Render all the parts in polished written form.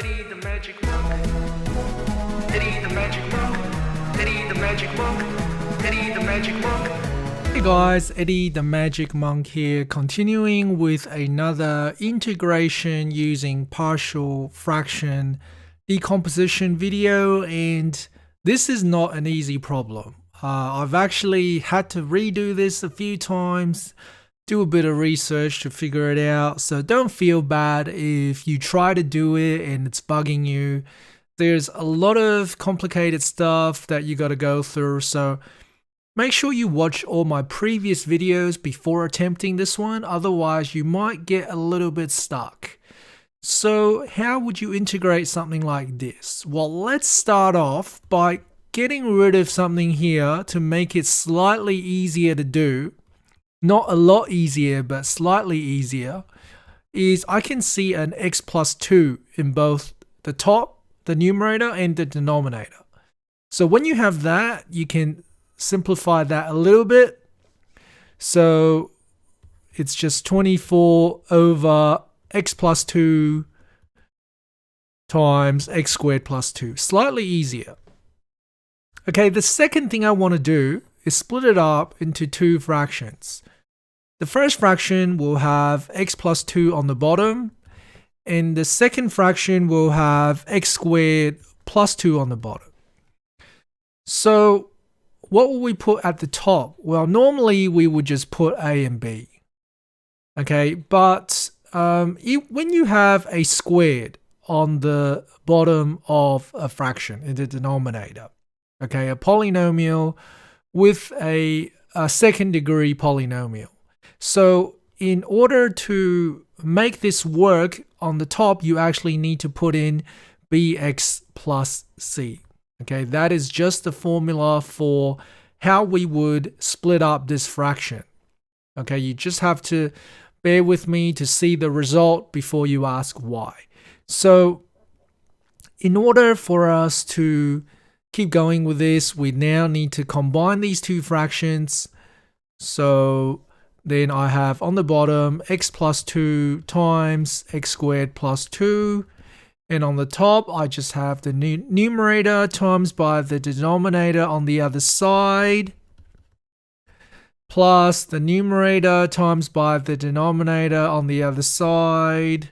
Eddie the magic monk. Eddie the magic monk. Eddie the magic monk. Eddie the magic monk. Hey guys, Eddie the Magic Monk here, continuing with another integration using partial fraction decomposition video, and this is not an easy problem. I've actually had to redo this a few times, do a bit of research to figure it out, so don't feel bad if you try to do it and it's bugging you. There's a lot of complicated stuff that you got to go through, so make sure you watch all my previous videos before attempting this one, otherwise you might get a little bit stuck. So how would you integrate something like this? Well, let's start off by getting rid of something here to make it slightly easier to do. Not a lot easier, but slightly easier, is I can see an x plus 2 in both the top, the numerator, and the denominator. So when you have that, you can simplify that a little bit. So it's just 24 over x plus 2 times x squared plus 2. Slightly easier. Okay, the second thing I want to do is split it up into two fractions. The first fraction will have x plus 2 on the bottom, and the second fraction will have x squared plus 2 on the bottom. So what will we put at the top? Well, normally we would just put a and b. Okay, but when you have a squared on the bottom of a fraction in the denominator, okay, a polynomial with a second degree polynomial. So in order to make this work on the top, you actually need to put in bx plus c. Okay, that is just the formula for how we would split up this fraction. Okay, you just have to bear with me to see the result before you ask why. So in order for us to keep going with this, we now need to combine these two fractions. So then I have on the bottom x plus 2 times x squared plus 2. And on the top, I just have the numerator times by the denominator on the other side, plus the numerator times by the denominator on the other side.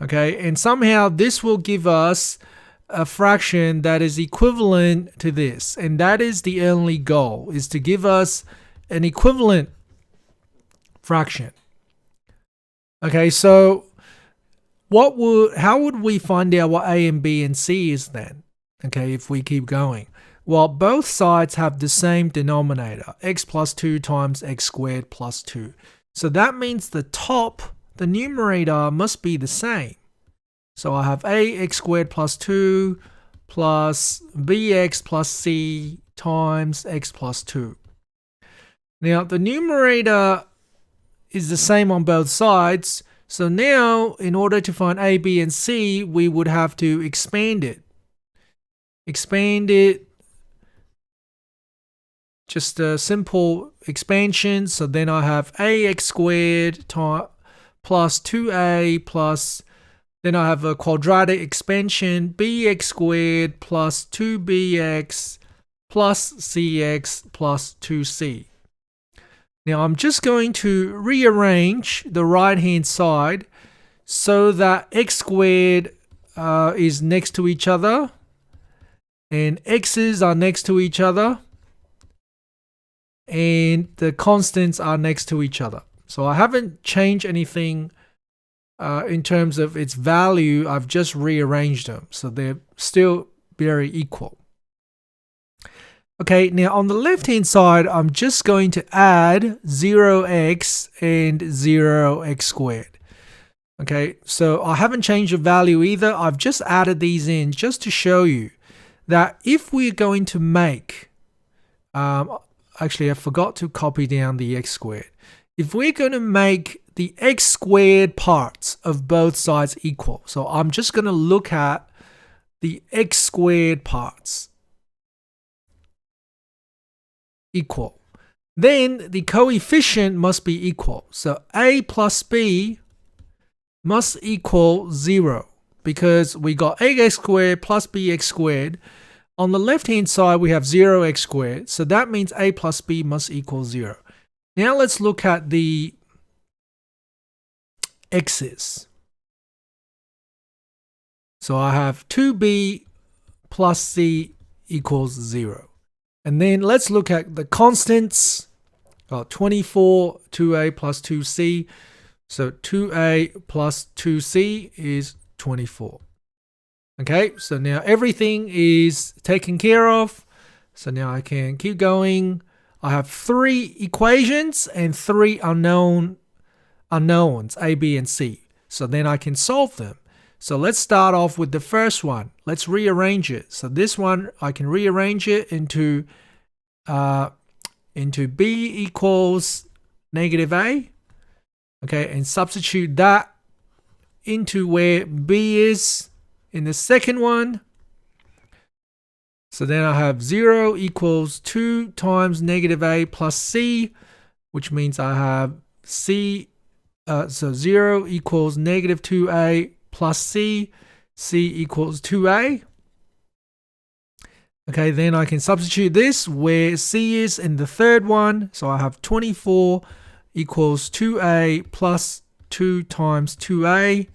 Okay, and somehow this will give us a fraction that is equivalent to this. And that is the only goal, is to give us an equivalent fraction. Okay, so how would we find out what a and b and c is then? Okay, if we keep going. Well, both sides have the same denominator, x plus 2 times x squared plus 2. So that means the top, the numerator, must be the same. So I have ax squared plus 2 plus bx plus c times x plus 2. Now, the numerator is the same on both sides. So now, in order to find a, b, and c, we would have to expand it. Expand it, just a simple expansion. So then I have ax squared plus 2a plus, then I have a quadratic expansion, bx squared plus 2bx plus cx plus 2c. Now I'm just going to rearrange the right hand side so that x squared is next to each other and x's are next to each other and the constants are next to each other. So I haven't changed anything in terms of its value. I've just rearranged them so they're still very equal. Okay, now on the left hand side, I'm just going to add 0x and 0x squared. Okay, so I haven't changed the value either. I've just added these in just to show you that if we're going to make, actually I forgot to copy down the x squared. If we're going to make the x squared parts of both sides equal, so I'm just going to look at the x squared parts equal, then the coefficient must be equal. So a plus b must equal 0 because we got ax squared plus bx squared. On the left-hand side, we have 0x squared. So that means a plus b must equal 0. Now let's look at the x's. So I have 2b plus c equals 0. And then let's look at the constants. 24, 2a plus 2c. So 2a plus 2c is 24. Okay, so now everything is taken care of. So now I can keep going. I have 3 equations and 3 unknowns, a, b, and c. So then I can solve them. So let's start off with the first one. Let's rearrange it. So this one, I can rearrange it into b equals negative a. Okay, and substitute that into where b is in the second one. So then I have 0 equals 2 times negative a plus c, which means I have c. So 0 equals negative 2a plus c. c equals 2a. Okay, then I can substitute this where c is in the third one. So I have 24 equals 2a plus 2 times 2a.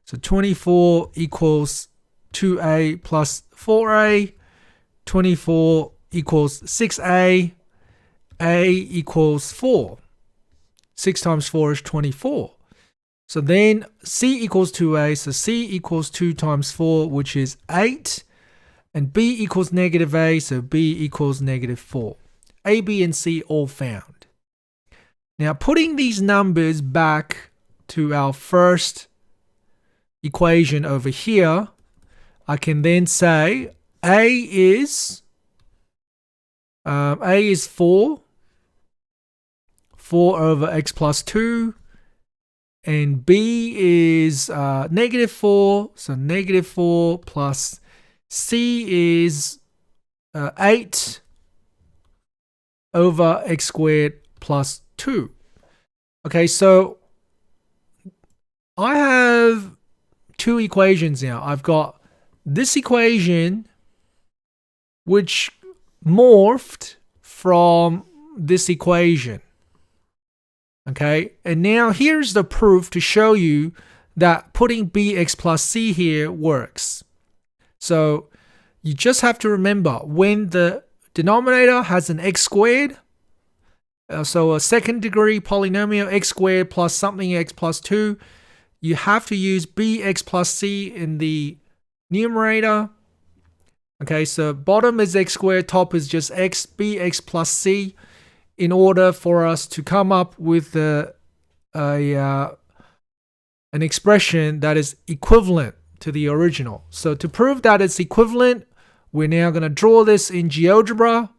So 24 equals 2a plus 4a. 24 equals 6a. a equals 4. 6 times 4 is 24. So then c equals 2a. So c equals 2 times 4, which is 8. And b equals negative a. So b equals negative 4. A, b, and c all found. Now putting these numbers back to our first equation over here, I can then say a is 4 over x plus 2, and b is negative 4, so negative 4 plus c is 8 over x squared plus 2. Okay, so I have 2 equations now. I've got this equation which morphed from this equation. Okay, and now here's the proof to show you that putting bx plus c here works. So you just have to remember when the denominator has an x squared, so a second degree polynomial x squared plus something x plus 2, you have to use bx plus c in the numerator. Okay, so bottom is x squared, top is just x, bx plus c, in order for us to come up with an expression that is equivalent to the original. So to prove that it's equivalent, we're now going to draw this in GeoGebra.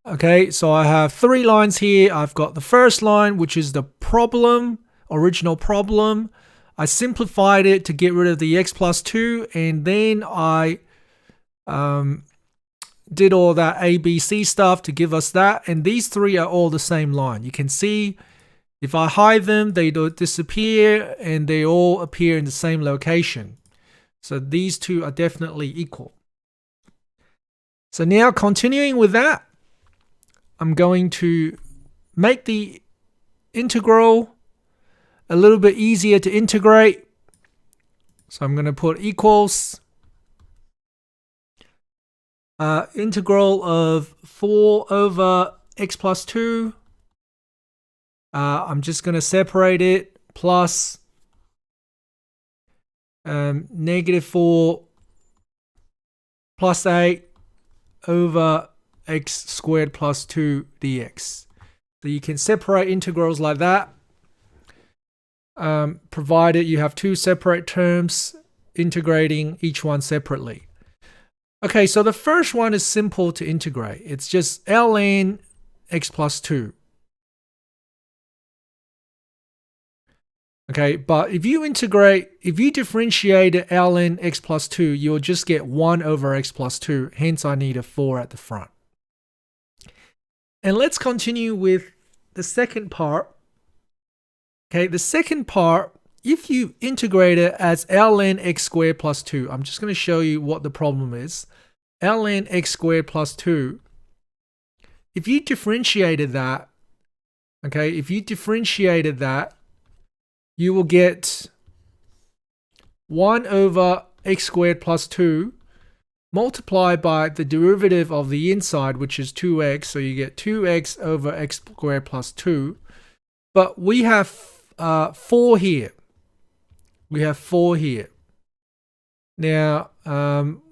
Okay, so I have 3 lines here. I've got the first line, which is the problem, original problem. I simplified it to get rid of the x plus 2, and then I did all that A, B, C stuff to give us that. And these 3 are all the same line. You can see if I hide them, they don't disappear, and they all appear in the same location. So these 2 are definitely equal. So now continuing with that, I'm going to make the integral a little bit easier to integrate. So I'm going to put equals integral of 4 over x plus 2. I'm just going to separate it plus negative 4 plus 8 over x squared plus 2 dx. So you can separate integrals like that, provided you have 2 separate terms integrating each one separately. Okay, so the first one is simple to integrate. It's just ln x plus 2. Okay, but if you differentiate ln x plus 2, you'll just get 1 over x plus 2. Hence, I need a 4 at the front. And let's continue with the second part. Okay, the second part if you integrate it as ln x squared plus 2, I'm just going to show you what the problem is. Ln x squared plus 2, if you differentiated that, okay, if you differentiated that, you will get 1 over x squared plus 2 multiplied by the derivative of the inside, which is 2x, so you get 2x over x squared plus 2. But we have 4 here. We have 4 here. Now,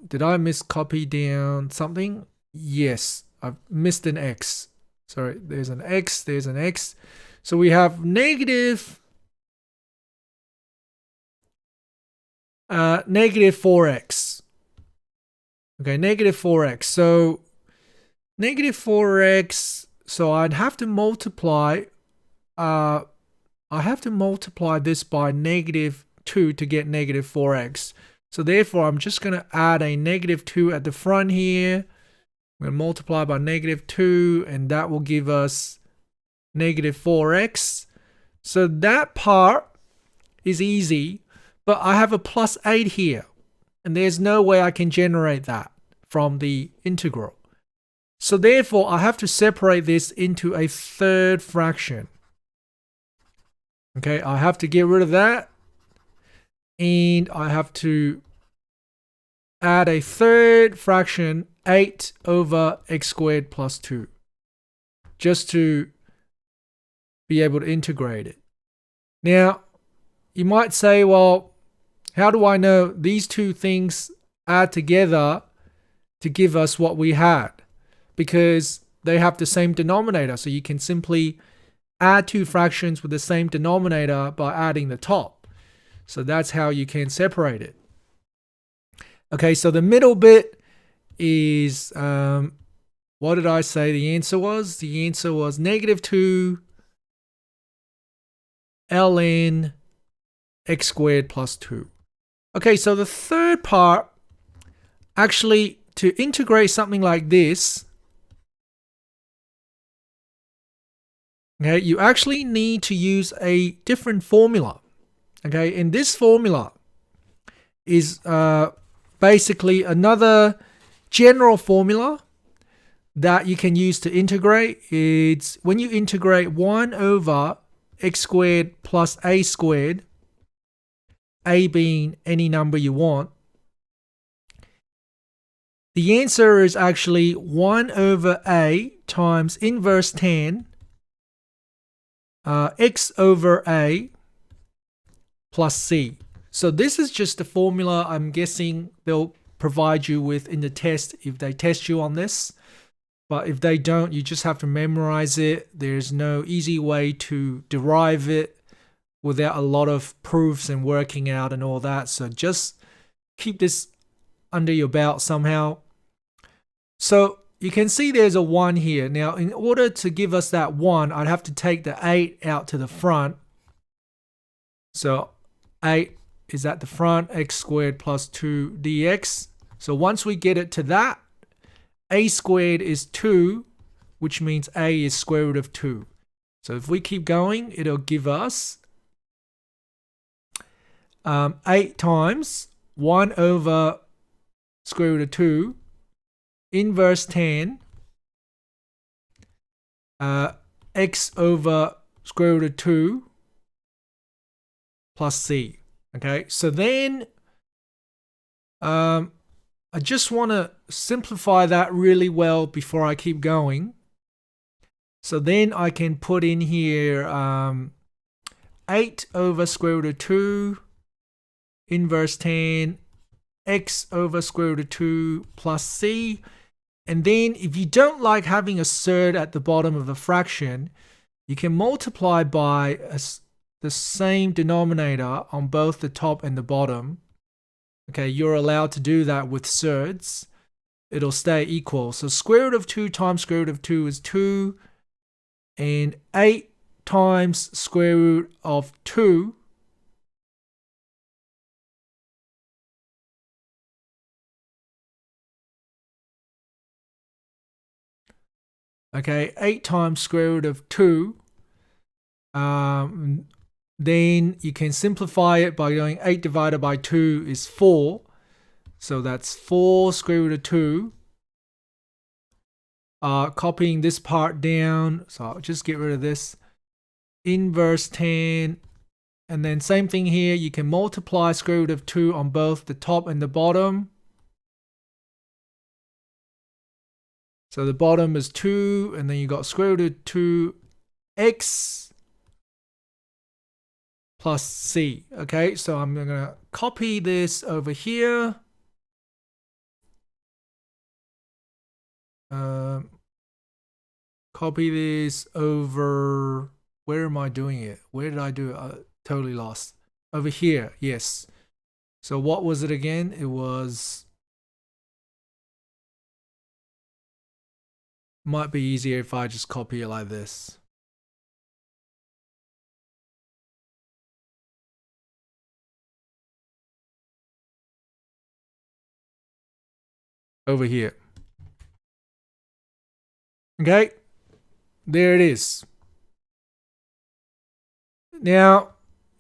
did I miscopy down something? Yes, I've missed an x. Sorry, there's an x, there's an x. So we have negative 4x. Okay, negative 4x. So negative 4x, so I'd have to multiply this by negative 2 to get negative 4x. So therefore, I'm just going to add a negative 2 at the front here. I'm going to multiply by negative 2, and that will give us negative 4x. So that part is easy, but I have a plus 8 here, and there's no way I can generate that from the integral. So therefore, I have to separate this into a third fraction. Okay, I have to get rid of that, and I have to add a third fraction, 8 over x squared plus 2, just to be able to integrate it. Now, you might say, well, how do I know these two things add together to give us what we had? Because they have the same denominator, so you can simply add two fractions with the same denominator by adding the top. So that's how you can separate it. Okay, so the middle bit is, what did I say the answer was? The answer was negative 2 ln x squared plus 2. Okay, so the third part, actually, to integrate something like this, okay, you actually need to use a different formula. Okay, and this formula is basically another general formula that you can use to integrate. It's when you integrate 1 over x squared plus a squared, a being any number you want, the answer is actually 1 over a times inverse tan x over a plus c. So this is just the formula I'm guessing they'll provide you with in the test if they test you on this. But if they don't, you just have to memorize it. There's no easy way to derive it without a lot of proofs and working out and all that. So just keep this under your belt somehow. So you can see there's a 1 here. Now, in order to give us that 1, I'd have to take the 8 out to the front. So 8 is at the front, x squared plus 2 dx. So once we get it to that, a squared is 2, which means a is square root of 2. So if we keep going, it'll give us 8 times 1 over square root of 2 inverse tan x over square root of 2 plus c. Okay, so then I just want to simplify that really well before I keep going. So then I can put in here 8 over square root of 2 inverse tan x over square root of 2 plus c. And then if you don't like having a surd at the bottom of a fraction, you can multiply by the same denominator on both the top and the bottom. Okay, you're allowed to do that with surds. It'll stay equal. So square root of 2 times square root of 2 is 2. And 8 times square root of 2 okay, 8 times square root of 2 Then you can simplify it by going 8 divided by 2 is 4. So that's 4 square root of 2. Copying this part down. So I'll just get rid of this. Inverse 10. And then same thing here. You can multiply square root of 2 on both the top and the bottom. So the bottom is 2. And then you got square root of 2x plus c. Okay, so I'm going to copy this over here. Copy this over. Where am I doing it? Where did I do it? Totally lost. Over here, yes. So what was it again? It was. Might be easier if I just copy it like this. Over here. Okay, there it is. Now,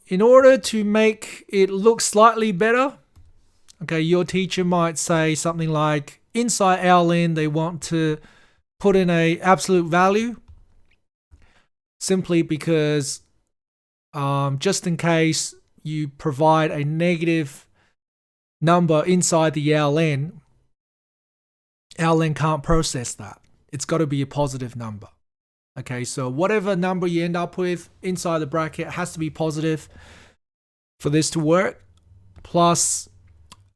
in order to make it look slightly better, okay, your teacher might say something like, inside ln, they want to put in a absolute value, simply because just in case you provide a negative number inside the ln can't process that. It's got to be a positive number. Okay, so whatever number you end up with inside the bracket has to be positive for this to work. Plus,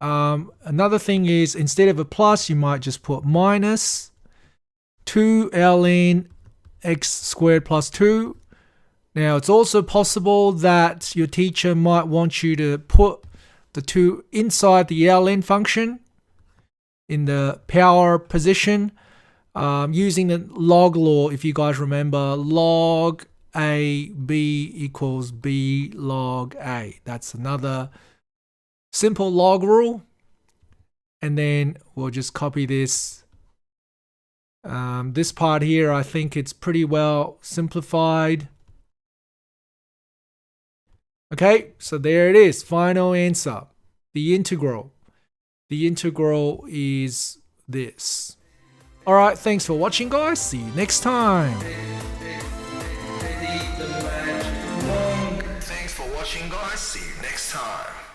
another thing is, instead of a plus, you might just put minus 2 ln x squared plus 2. Now, it's also possible that your teacher might want you to put the 2 inside the ln function in the power position. Using the log law, if you guys remember, log AB equals B log A. That's another simple log rule. And then we'll just copy this. This part here, I think it's pretty well simplified. Okay, so there it is. Final answer. The integral. The integral is this. Alright, thanks for watching, guys. See you next time. Thanks for watching, guys. See you next time.